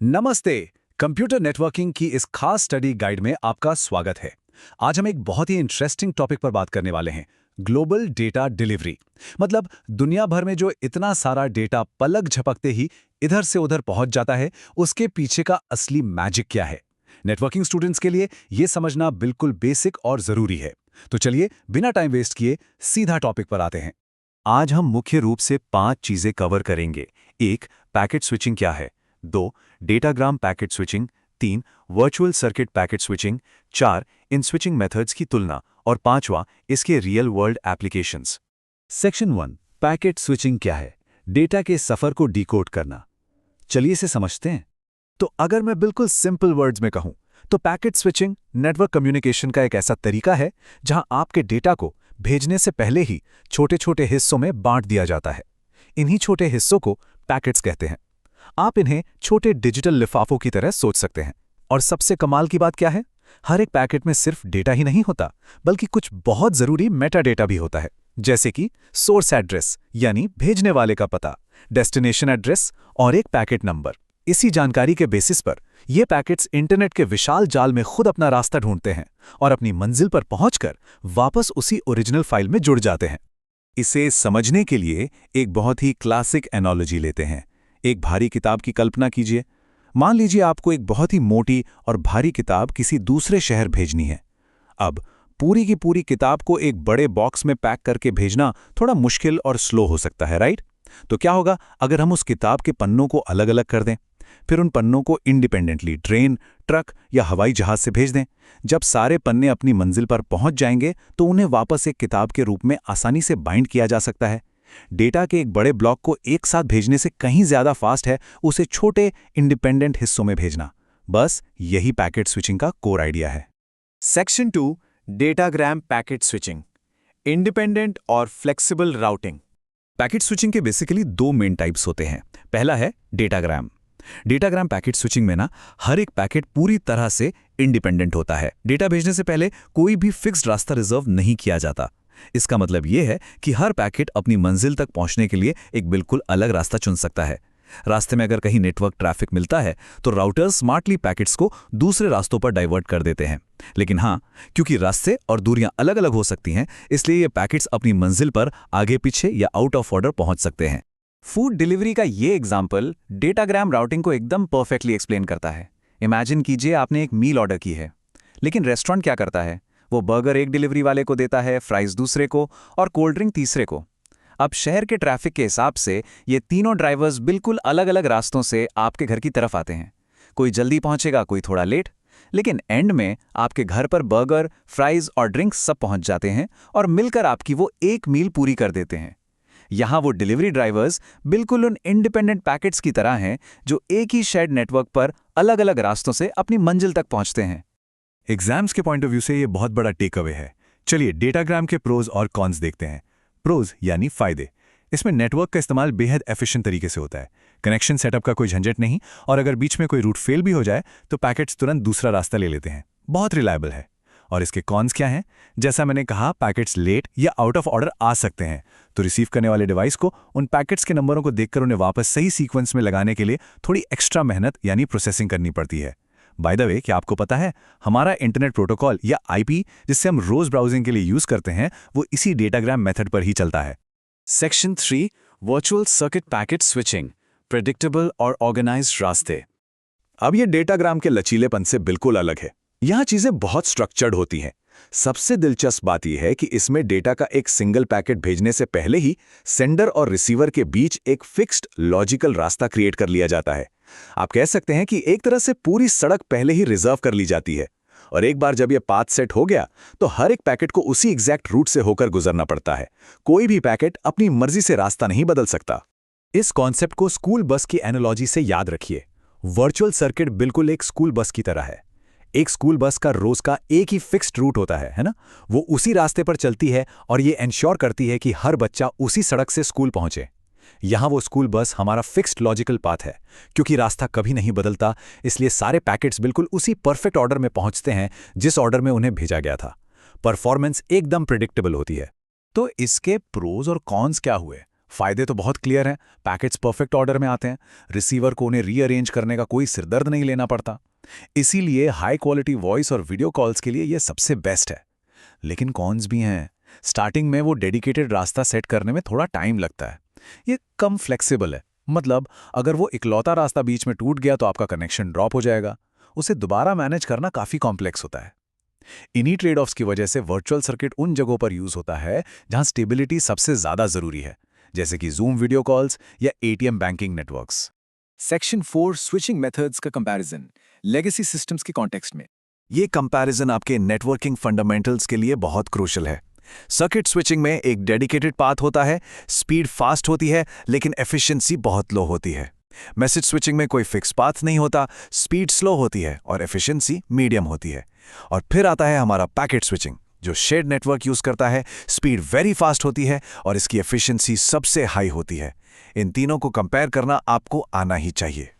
नमस्ते। Computer networking की इस खास स्टडी गाइड में आपका स्वागत है। आज हम एक बहुत ही इंटरेस्टिंग टॉपिक पर बात करने वाले हैं, ग्लोबल डेटा डिलीवरी। मतलब दुनिया भर में जो इतना सारा डेटा पलक झपकते ही इधर से उधर पहुंच जाता है, उसके पीछे का असली मैजिक क्या है। नेटवर्किंग स्टूडेंट्स के लिए ये समझना बिल्कुल बेसिक और जरूरी है। तो चलिए बिना टाइम वेस्ट किए सीधा टॉपिक पर आते हैं। आज हम मुख्य रूप से 5 चीजें कवर करेंगे। 1. पैकेट स्विचिंग क्या है। 2. Datagram packet switching. 3. Virtual circuit packet switching. 4. इन स्विचिंग मेथड्स की तुलना। और 5वां, इसके real world applications. Section 1, packet switching क्या है। डेटा के सफर को डिकोड करना। चलिए इसे समझते हैं। तो अगर मैं बिल्कुल सिंपल वर्ड्स में कहूं, तो पैकेट स्विचिंग नेटवर्क कम्युनिकेशन का एक ऐसा तरीका है जहां आपके डेटा को भेजने से पहले ही छोटे छोटे हिस्सों में बांट दिया जाता है। इन्हीं छोटे हिस्सों को पैकेट्स कहते हैं। आप इन्हें छोटे डिजिटल लिफाफों की तरह सोच सकते हैं। और सबसे कमाल की बात क्या है, हर एक पैकेट में सिर्फ डेटा ही नहीं होता, बल्कि कुछ बहुत जरूरी मेटा डेटा भी होता है। जैसे कि सोर्स एड्रेस यानी भेजने वाले का पता, डेस्टिनेशन एड्रेस और एक पैकेट नंबर। इसी जानकारी के बेसिस पर ये पैकेट्स इंटरनेट के विशाल जाल में खुद अपना रास्ता ढूंढते हैं और अपनी मंजिल पर पहुंचकर वापस उसी ओरिजिनल फाइल में जुड़ जाते हैं। इसे समझने के लिए एक बहुत ही क्लासिक एनालॉजी लेते हैं। एक भारी किताब की कल्पना कीजिए। मान लीजिए आपको एक बहुत ही मोटी और भारी किताब किसी दूसरे शहर भेजनी है। अब पूरी की पूरी किताब को एक बड़े बॉक्स में पैक करके भेजना थोड़ा मुश्किल और स्लो हो सकता है, राइट? तो क्या होगा अगर हम उस किताब के पन्नों को अलग अलग कर दें, फिर उन पन्नों को इंडिपेंडेंटली ट्रेन, ट्रक या हवाई जहाज से भेज दें। जब सारे पन्ने अपनी मंजिल पर पहुंच जाएंगे तो उन्हें वापस एक किताब के रूप में आसानी से बाइंड किया जा सकता है। डेटा के एक बड़े ब्लॉक को एक साथ भेजने से कहीं ज्यादा फास्ट है उसे छोटे इंडिपेंडेंट हिस्सों में भेजना। बस यही पैकेट स्विचिंग का कोर आइडिया है। Section 2, datagram packet switching, independent और फ्लेक्सिबल राउटिंग। पैकेट स्विचिंग के बेसिकली 2 मेन टाइप्स होते हैं। पहला है डेटाग्राम। डेटाग्राम पैकेट स्विचिंग में हर एक पैकेट पूरी तरह से इंडिपेंडेंट होता है। डेटा भेजने से पहले कोई भी फिक्स्ड रास्ता रिजर्व नहीं किया जाता। इसका मतलब यह है कि हर पैकेट अपनी मंजिल तक पहुंचने के लिए एक बिल्कुल अलग रास्ता चुन सकता है। रास्ते में अगर कहीं नेटवर्क ट्रैफिक मिलता है तो राउटर्स स्मार्टली पैकेट्स को दूसरे रास्तों पर डाइवर्ट कर देते हैं। लेकिन हाँ, क्योंकि रास्ते और दूरियां अलग अलग हो सकती हैं, इसलिए ये पैकेट्स अपनी मंजिल पर आगे पीछे या आउट ऑफ ऑर्डर पहुंच सकते हैं। फूड डिलीवरी का ये एग्जाम्पल डेटाग्राम राउटिंग को एकदम परफेक्टली एक्सप्लेन करता है। इमेजिन कीजिए आपने एक मील ऑर्डर की है, लेकिन रेस्टोरेंट क्या करता है, वो बर्गर एक डिलीवरी वाले को देता है, फ्राइज दूसरे को और कोल्ड ड्रिंक तीसरे को। अब शहर के ट्रैफिक के हिसाब से ये तीनों ड्राइवर्स बिल्कुल अलग अलग रास्तों से आपके घर की तरफ आते हैं। कोई जल्दी पहुंचेगा, कोई थोड़ा लेट, लेकिन एंड में आपके घर पर बर्गर, फ्राइज और ड्रिंक्स सब पहुंच जाते हैं और मिलकर आपकी वो एक मील पूरी कर देते हैं। यहां वो डिलीवरी ड्राइवर्स बिल्कुल उन इंडिपेंडेंट पैकेट्स की तरह हैं जो एक ही शेयर्ड नेटवर्क पर अलग अलग रास्तों से अपनी मंजिल तक पहुंचते हैं। एग्जाम्स के पॉइंट ऑफ व्यू से ये बहुत बड़ा टेक अवे है। चलिए डेटाग्राम के प्रोज और कॉन्स देखते हैं। प्रोज यानी फायदे। इसमें नेटवर्क का इस्तेमाल बेहद एफिशिएंट तरीके से होता है। कनेक्शन सेटअप का कोई झंझट नहीं, और अगर बीच में कोई रूट फेल भी हो जाए तो पैकेट्स तुरंत दूसरा रास्ता ले लेते हैं। बहुत रिलायबल है। और इसके कॉन्स क्या हैं? जैसा मैंने कहा, पैकेट्स लेट या आउट ऑफ ऑर्डर आ सकते हैं, तो रिसीव करने वाले डिवाइस को उन पैकेट्स के नंबरों को देखकर उन्हें वापस सही सीक्वेंस में लगाने के लिए थोड़ी एक्स्ट्रा मेहनत यानी प्रोसेसिंग करनी पड़ती है। बाय द वे, क्या आपको पता है, हमारा इंटरनेट प्रोटोकॉल या आईपी जिससे हम रोज ब्राउजिंग के लिए यूज करते हैं, वो इसी डेटाग्राम मेथड पर ही चलता है। Section 3, virtual circuit packet switching, predictable और ऑर्गेनाइज्ड रास्ते। अब ये डेटाग्राम के लचीलेपन से बिल्कुल अलग है। यहाँ चीजें बहुत स्ट्रक्चर्ड होती हैं। सबसे दिलचस्प बात यह है कि इसमें डेटा का एक सिंगल पैकेट भेजने से पहले ही सेंडर और रिसीवर के बीच एक फिक्स्ड लॉजिकल रास्ता क्रिएट कर लिया जाता है। आप कह सकते हैं कि एक तरह से पूरी सड़क पहले ही रिजर्व कर ली जाती है, और एक बार जब यह पाथ सेट हो गया तो हर एक पैकेट को उसी एग्जैक्ट रूट से होकर गुजरना पड़ता है। कोई भी पैकेट अपनी मर्जी से रास्ता नहीं बदल सकता। इस कॉन्सेप्ट को स्कूल बस की एनालॉजी से याद रखिए। वर्चुअल सर्किट बिल्कुल एक स्कूल बस की तरह है। एक स्कूल बस का रोज का एक ही फिक्स्ड रूट होता है ना? वो उसी रास्ते पर चलती है और ये एंश्योर करती है कि हर बच्चा उसी सड़क से स्कूल पहुंचे। यहां वो स्कूल बस हमारा फिक्स्ड लॉजिकल पाथ है। क्योंकि रास्ता कभी नहीं बदलता, इसलिए सारे पैकेट्स बिल्कुल उसी परफेक्ट ऑर्डर में पहुंचते हैं जिस ऑर्डर में उन्हें भेजा गया था। परफॉर्मेंस एकदम प्रिडिक्टेबल होती है। तो इसके प्रोज और कॉन्स क्या हुए? फायदे तो बहुत क्लियर हैं। पैकेट्स परफेक्ट ऑर्डर में आते हैं, रिसीवर को उन्हें रीअरेंज करने का कोई सिरदर्द नहीं लेना पड़ता। इसीलिए हाई क्वालिटी वॉइस और वीडियो कॉल्स के लिए ये सबसे बेस्ट है। लेकिन कॉन्स भी हैं। स्टार्टिंग में वो डेडिकेटेड रास्ता सेट करने में थोड़ा टाइम लगता है। ये कम फ्लेक्सिबल है, मतलब अगर वो इकलौता रास्ता बीच में टूट गया तो आपका कनेक्शन ड्रॉप हो जाएगा। उसे दोबारा मैनेज करना काफ़ी कॉम्प्लेक्स होता है। इन्हीं ट्रेड ऑफ्स की वजह से वर्चुअल सर्किट उन जगहों पर यूज होता है जहां स्टेबिलिटी सबसे ज्यादा जरूरी है, जैसे कि जूम वीडियो कॉल्स या ATM banking networks. Section 4 switching methods का कंपैरिजन लेगेसी सिस्टम्स के कॉन्टेक्स्ट में। ये कंपैरिजन आपके नेटवर्किंग फंडामेंटल्स के लिए बहुत क्रूशियल है। सर्किट स्विचिंग में एक डेडिकेटेड पाथ होता है, स्पीड फास्ट होती है लेकिन एफिशिएंसी बहुत लो होती है। मैसेज स्विचिंग में कोई फिक्स पाथ नहीं होता, स्पीड स्लो होती है और एफिशिएंसी मीडियम होती है। और फिर आता है हमारा पैकेट स्विचिंग, जो शेयर्ड नेटवर्क यूज करता है, स्पीड वेरी फास्ट होती है और इसकी एफिशिएंसी सबसे हाई होती है। इन तीनों को कंपेयर करना आपको आना ही चाहिए।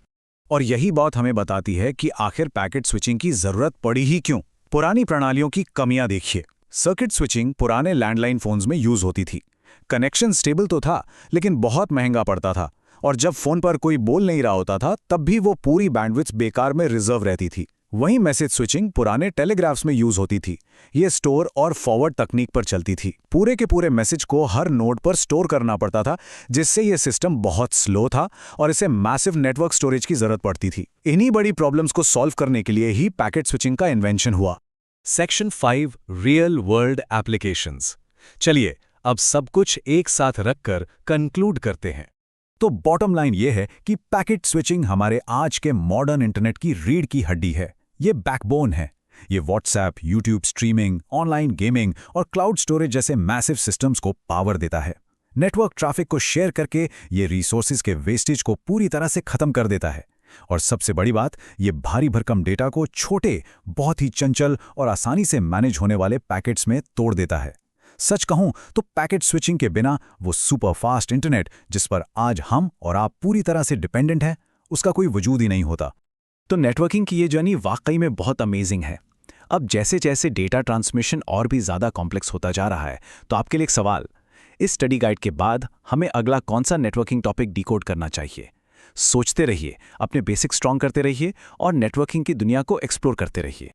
और यही बात हमें बताती है कि आखिर पैकेट स्विचिंग की जरूरत पड़ी ही क्यों। पुरानी प्रणालियों की कमियां देखिए। सर्किट स्विचिंग पुराने लैंडलाइन फोन्स में यूज होती थी। कनेक्शन स्टेबल तो था, लेकिन बहुत महंगा पड़ता था, और जब फोन पर कोई बोल नहीं रहा होता था तब भी वो पूरी बैंडविड्थ बेकार में रिजर्व रहती थी। वहीं मैसेज स्विचिंग पुराने टेलीग्राफ्स में यूज होती थी। ये स्टोर और फॉरवर्ड तकनीक पर चलती थी। पूरे के पूरे मैसेज को हर नोड पर स्टोर करना पड़ता था, जिससे ये सिस्टम बहुत स्लो था और इसे मैसिव नेटवर्क स्टोरेज की जरूरत पड़ती थी। इन्हीं बड़ी प्रॉब्लम्स को सॉल्व करने के लिए ही पैकेट स्विचिंग का इन्वेंशन हुआ। Section 5 real world applications. चलिए अब सब कुछ एक साथ रखकर कंक्लूड करते हैं। तो बॉटम लाइन ये है कि पैकेट स्विचिंग हमारे आज के मॉडर्न इंटरनेट की रीढ़ की हड्डी है। ये बैकबोन है। ये WhatsApp, YouTube streaming, online gaming और क्लाउड स्टोरेज जैसे मैसिव सिस्टम्स को पावर देता है। नेटवर्क ट्रैफिक को शेयर करके ये रिसोर्सेज के वेस्टेज को पूरी तरह से खत्म कर देता है। और सबसे बड़ी बात, ये भारी भरकम डेटा को छोटे, बहुत ही चंचल और आसानी से मैनेज होने वाले पैकेट्स में तोड़ देता है। सच कहूं तो पैकेट स्विचिंग के बिना वो सुपर फास्ट इंटरनेट जिस पर आज हम और आप पूरी तरह से डिपेंडेंट हैं, उसका कोई वजूद ही नहीं होता। तो नेटवर्किंग की ये जर्नी वाकई में बहुत अमेजिंग है। अब जैसे जैसे डेटा ट्रांसमिशन और भी ज़्यादा कॉम्प्लेक्स होता जा रहा है, तो आपके लिए एक सवाल, इस स्टडी गाइड के बाद हमें अगला कौन सा नेटवर्किंग टॉपिक डिकोड करना चाहिए? सोचते रहिए, अपने बेसिक स्ट्रॉन्ग करते रहिए और नेटवर्किंग की दुनिया को एक्सप्लोर करते रहिए।